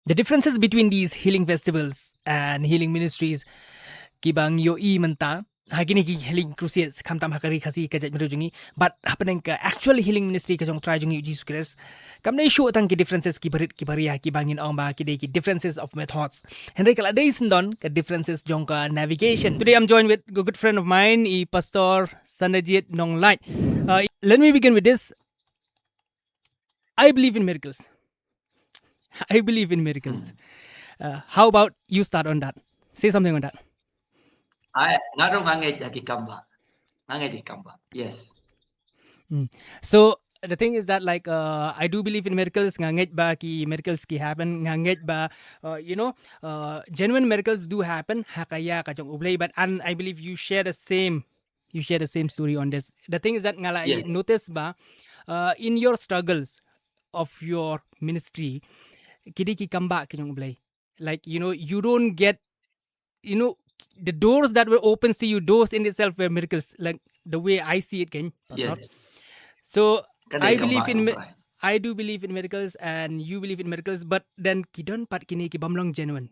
The differences between these healing festivals and healing ministries kibang yo I menta hagini ki healing crusades kam tam hakari khasi ka jaj jungi but happening ka actual healing ministry ka jong try jungi Jesus Christ kam nei show tang ki differences ki barit ki baria ki bangin ong ba ki de ki differences of methods henry kala dei sindon ka differences jong ka navigation. Today I'm joined with a good friend of mine pastor Sanajit Nonglai. Let me begin with this. I believe in miracles. I believe in miracles. How about you start on that? Say something on that. Ngaro ngangay kikamba. Ngangay kikamba. Yes. So the thing is that like I do believe in miracles. Nganget ba ki miracles ki happen. Nganget ba genuine miracles do happen. Hakaya ka jong ublay. But and I believe you share the same. You share the same story on this. The thing is that ngala Yes. notice ba in your struggles of your ministry, kidi ki kamba ki jong ublay. Like you don't get the doors that were opens to you. Those in itself were miracles. Like the way I see it, Ken. Yes. So Kadai kamba I do believe in miracles and you believe in miracles, but then kidon pat kini ki bamlong genuine.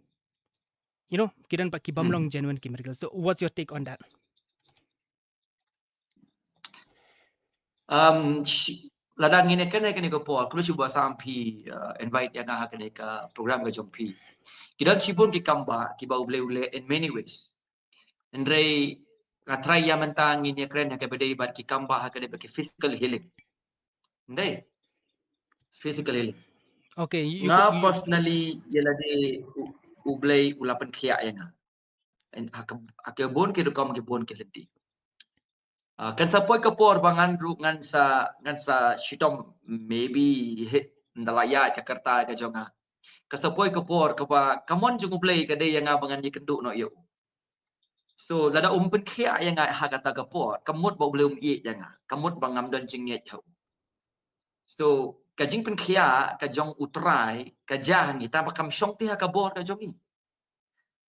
Kidon pat ki bamlong genuine ki miracles. So what's your take on that? Ladang ini kan ko po aku cuba sampai invite yang ngah ka program ka jompi. Kidon sibun ki kamba ki bau ule in many ways. Andre ngatrai yang mentang ini keren ka bedai bat ki kamba ha ka ki physical healing. Ndai physical healing. Okay, you personally yelade ublay ulapan kia yang and akabon ki dukom ki bon ki lenti. Kan sapoi kapor bangan ru ngan sa shitom maybe hit ndalaya ka karta ka jonga. Kasapoi kapor kapa kamon jung ublay ka day yang bangan ni kenduk no yo. So lada umpen kia yang ha kata kapor kamut ba ublay ye yang kamut bangam don jingye chau. So kajing pen kia ka jong utrai ka jang kita bakam syong ti ha kabor ka jongi.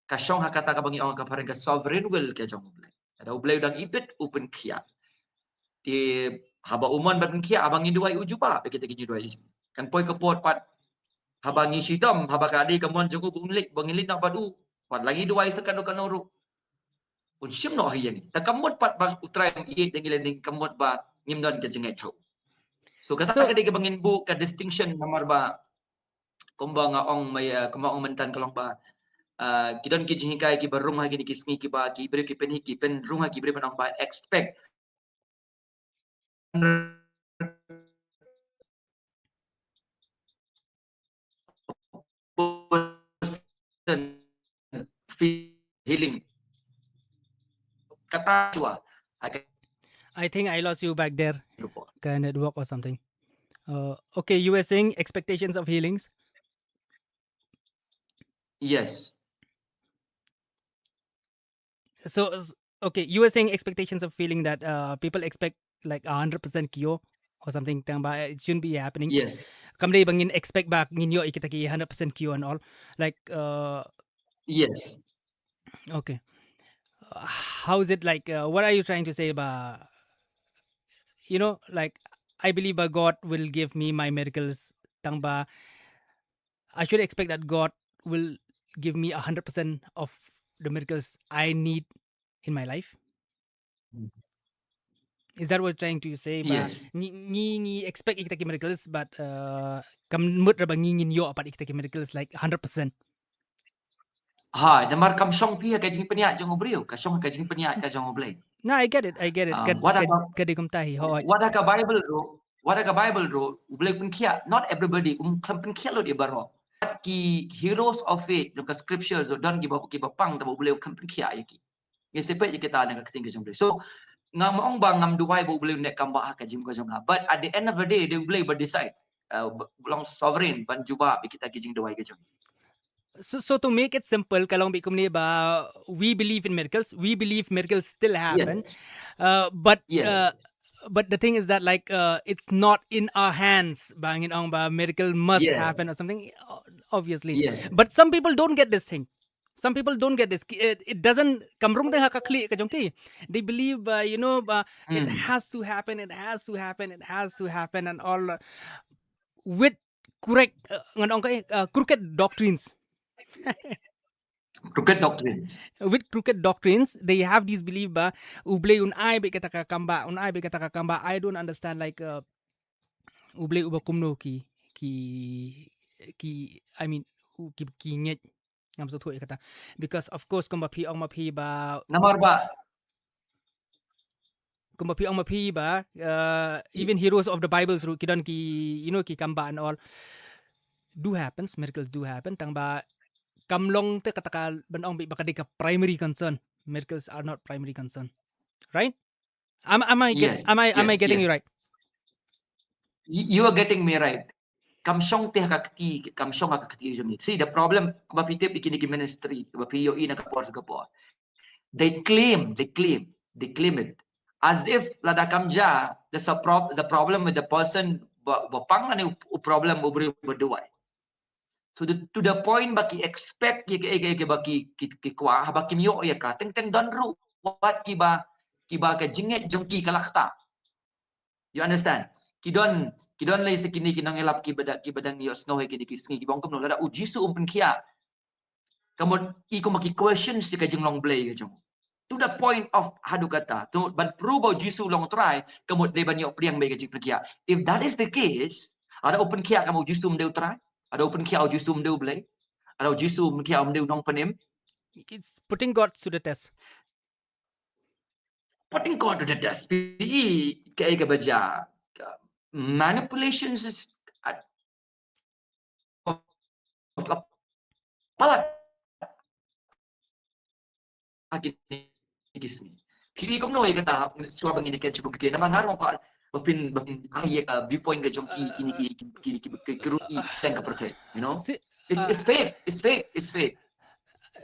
Ka syong ha kata ka bangi ong ka pareng ka sovereign will ka jong ublay. Ada ublay dang ipit open kia. Di haba umon ban kia abangi dua ujuba kita gini dua ujuba. Kan poi kepot pat habangi sitam haba kadi kamon jong bangilit nak padu. Pat lagi dua sekan kan uru. Pun sim no hiyan. Ta kamot pat bang utrai ye dengilending kamot ba ngimdon ka jengai tau. So kata ka di bangin bu ka distinction nomor ba kumba nga ong may kumba ong mentan kalong ba kidon ki jihikai ki barung ha gini kisni ki ba ki bre ki pen rung ha ki bre ong ba expect healing kata chua. I think I lost you back there. Can it work or something? Okay, you were saying expectations of healings. Yes. So okay, you were saying expectations of feeling that people expect like 100% cure or something. It shouldn't be happening. Yes. Kamre bangin expect back ninyo ikitaki 100% cure and all. Like yes. Okay. How is it like? What are you trying to say about? Like I believe God will give me my miracles. Tangba, I should expect that God will give me 100% of the miracles I need in my life. Is that what you're trying to say? Yes. Ni expect ikitaki miracles, but kamut rabang ngin yo apat ikitaki miracles like 100%. Ha, namar kam song pi ka jing peniak jong obriu, ka song ka jing peniak ka jong oblay. No, I get it. What ka Bible ro? What ka Bible ro? Oblay pun kia. Not everybody kam pun kia lo di baro. Ki heroes of faith no ka scriptures don ki pang ta oblay kam pun kia yaki. Ye sepet je kita na ka keting jong oblay. So ngam ong bang ngam duwai bo oblay nek kam ba ka jing ko jong. But at the end of the day they oblay but decide. Belong sovereign ban juba kita ki jing duwai ka jong. So to make it simple, kalong bikum ni ba, we believe in miracles. We believe miracles still happen. Yes. But the thing is that like it's not in our hands. Bangin ong ba miracle must happen or something. Obviously. Yes. But some people don't get this thing. Some people don't get this. It doesn't kamrung teng hakakli ka jongki. They believe it has to happen. It has to happen. It has to happen and all with correct ngan ong crooked doctrines. Crooked doctrines. With crooked doctrines, they have these belief ba uble un ai be kata kamba un ai be kata kamba. I don't understand like uble uba kumno ki I mean ki nget ngam so thoi kata, because of course kamba phi ong ma phi ba Namar ba? kamba phi ong ma phi ba even heroes of the Bibles ru kidan ki ki kamba and all do happens, miracles do happen tang ba kamlong te kataka ban ong be bakadi ka primary concern. Miracles are not primary concern, right? Am I Yes, am I yes, getting you yes. right? You are getting me right. Kamsyong ti hakakti, kamsyong hakakti jumi. See, the problem, kumapitip ikinigi ministry, kumapiyo ina kapor sa kapor. They claim it. As if lada kamja, the problem with the person, bapang ani problem ubri berdua. To the point baki expect baki kwa baki miyo ya ka teng donru what kiba ka jinget jongki kalakta. You understand? Kidon lay sa kini kinang elap kibadang yo snow kini kisngi kibong kumno lada ujisu umpen kia. Kamu iko maki questions di kajing long play kajong. To the point of hadu kata. But prove jisu long try kamu de banyo priang bay kajing kia. If that is the case, ada open kia kamu jisu mdeu try? Ada open kia o jisu mdeu play? Ada jisu mkia mdeu nong penim? It's putting God to the test. Putting God to the test. Pi kaya baja. Manipulations is palat akin gisni. Kiri kom no kata suwa bang ini kecik bukti naman harong ka bapin ay ka viewpoint ka jong ki kirui tengka prote, you know? See, It's fake. It's fake. It's fake.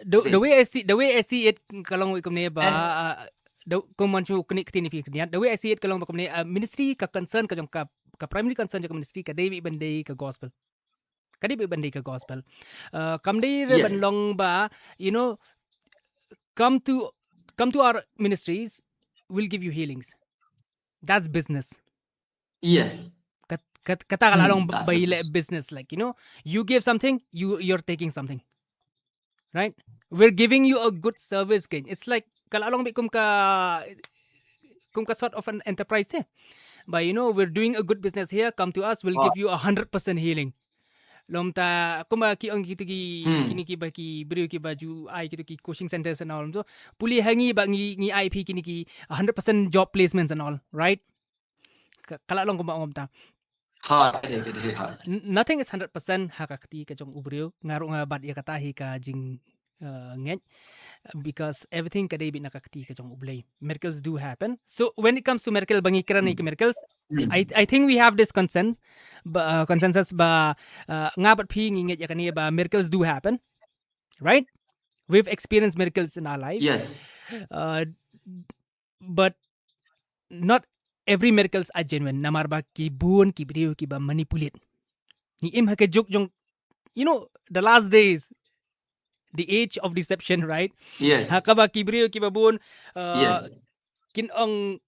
the way I see it kalong ikum ne And ba kung manchu kini kini pi kini the way I see it kalong bakum ne ministry ka concern ka jong ka primary concern ka ministry ka devi bande ka gospel. Kadi be bande ka gospel. Kamde re ban yes, long ba, you know, come to our ministries, we'll give you healings. That's business. yes. Kata kalalong That's baile business. business, like, you know, you give something, you're taking something, right? We're giving you a good service gain. It's like kalalong kum ka sort of an enterprise there. But you know, we're doing a good business here. Come to us, we'll give you 100% healing. Lom ta kuma ki ang gitu ki kini ki ba ki brio ki baju ai gitu ki coaching centers and all so puli hangi ba ngi IP kini ki 100% job placements and all, right? Kala long kuma ta Hard. nothing is 100% hakakti ka jong ubrio ngaro nga bad ya kata hi ka jing ngej, because everything kadai bi nakakti ka jong ublay. Miracles do happen. So when it comes to miracle bangi kira ni miracles, I think we have this consensus ba nga bat phi ngej ya kani ba miracles do happen, right? We've experienced miracles in our life. Yes. But not every miracles are genuine. Namar ba ki buon ki brio ki ba manipulate. Ni im ha ka jok jong, you know, the last days, the age of deception, right? Yes. Hakaba kibrio kibabun Yes. kin ong,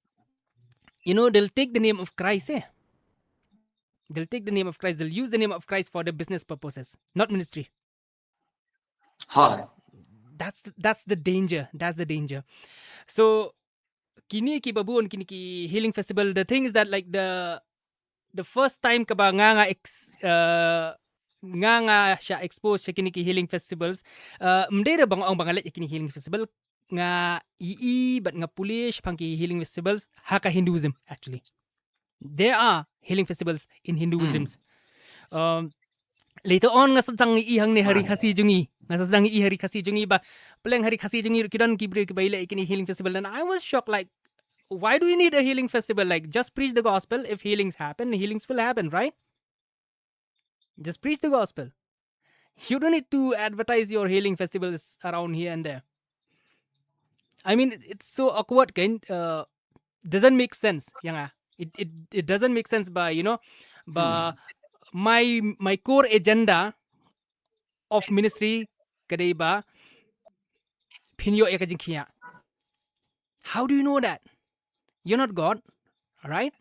you know, they'll take the name of Christ, they'll take the name of Christ, they'll use the name of Christ for their business purposes, not ministry. Hard. That's the danger. That's the danger. So kini kibabun kini ki healing festival, the thing is that like the first time kaba nga siya exposed siya kini ki healing festivals, mdera bang ang bangalit kini healing festival nga but nga pulish pang ki healing festivals haka Hinduism. Actually there are healing festivals in Hinduism. Later on nga sadang ihang ni hari khasi jungi nga sadang hari khasi jungi ba peleng hari khasi jungi kidan kibre kibaila kini healing festival, and I was shocked, like, why do you need a healing festival? Like, just preach the gospel. If healings happen, healings will happen, right? Just preach the gospel. You don't need to advertise your healing festivals around here and there. I mean, it's so awkward, kind. Doesn't make sense. It doesn't make sense. By, you know, by my core agenda of ministry kadai ba pinyo ekajing kia. How do you know that? You're not God, all right?